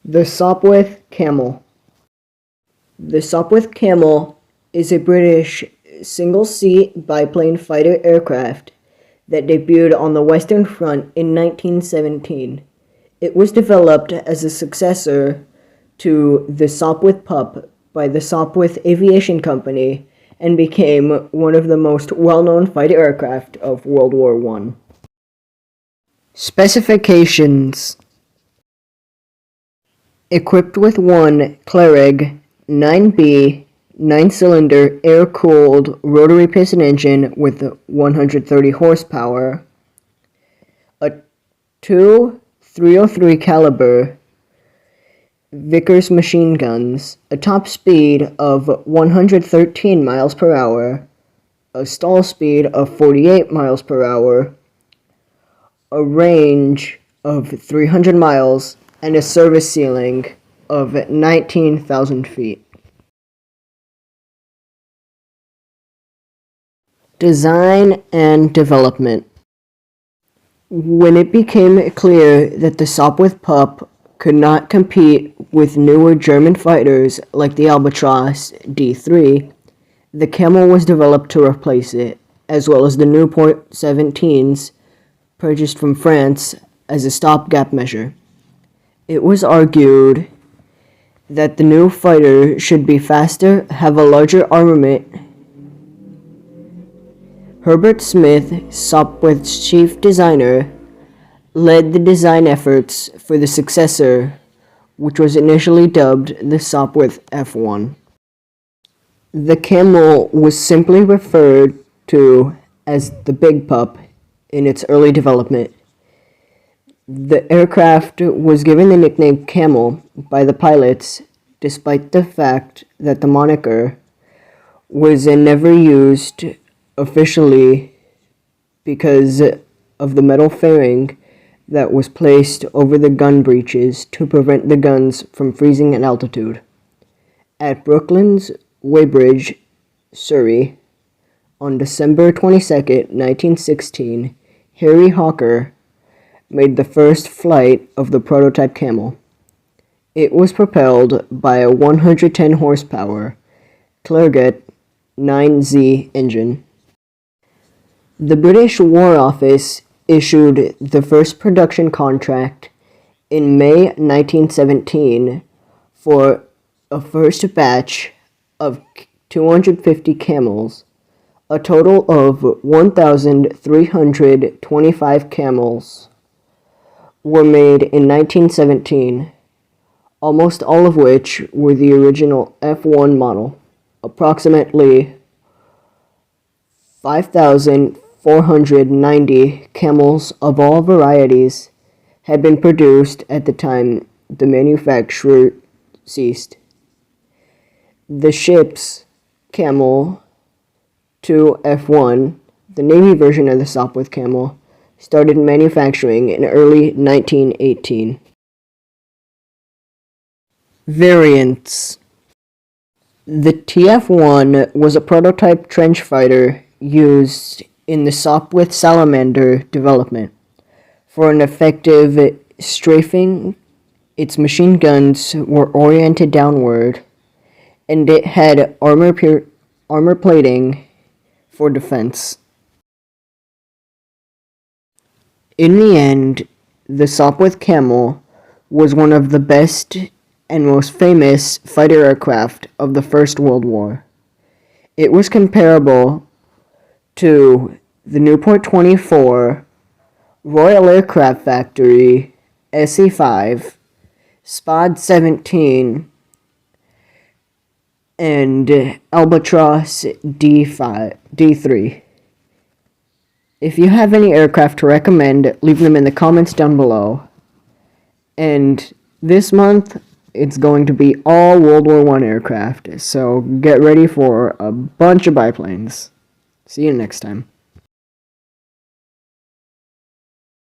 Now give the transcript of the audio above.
The Sopwith Camel. The Sopwith Camel is a British single-seat biplane fighter aircraft that debuted on the Western Front in 1917. It was developed as a successor to the Sopwith Pup by the Sopwith Aviation Company and became one of the most well-known fighter aircraft of World War I. Specifications: equipped with one Clereg 9B 9-cylinder air-cooled rotary piston engine with 130 horsepower, a 2.303 caliber Vickers machine guns, a top speed of 113 miles per hour, a stall speed of 48 miles per hour, a range of 300 miles, and a service ceiling of 19,000 feet. Design and development. When it became clear that the Sopwith Pup could not compete with newer German fighters like the Albatros D3, the Camel was developed to replace it, as well as the Newport 17s purchased from France as a stopgap measure. It was argued that the new fighter should be faster, have a larger armament. Herbert Smith, Sopwith's chief designer, led the design efforts for the successor, which was initially dubbed the Sopwith F1. The Camel was simply referred to as the Big Pup in its early development. The aircraft was given the nickname Camel by the pilots, despite the fact that the moniker was never used officially because of the metal fairing that was placed over the gun breeches to prevent the guns from freezing at altitude. At Brooklands Weybridge, Surrey, on December 22, 1916, Harry Hawker made the first flight of the prototype Camel. It was propelled by a 110 horsepower Clereg 9Z engine. The British War Office issued the first production contract in May 1917 for a first batch of 250 camels. A total of 1,325 camels were made in 1917, almost all of which were the original F1 model. Approximately 5,490 camels of all varieties had been produced at the time the manufacture ceased. The ship's Camel 2 F1, the Navy version of the Sopwith Camel, started manufacturing in early 1918. Variants. The TF-1 was a prototype trench fighter used in the Sopwith Salamander development. For an effective strafing, its machine guns were oriented downward, and it had armor plating for defense. In the end, the Sopwith Camel was one of the best and most famous fighter aircraft of the First World War. It was comparable to the Newport 24, Royal Aircraft Factory SE-5, Spad 17, and Albatros D3. If you have any aircraft to recommend, leave them in the comments down below. And this month, it's going to be all World War I aircraft, so get ready for a bunch of biplanes. See you next time.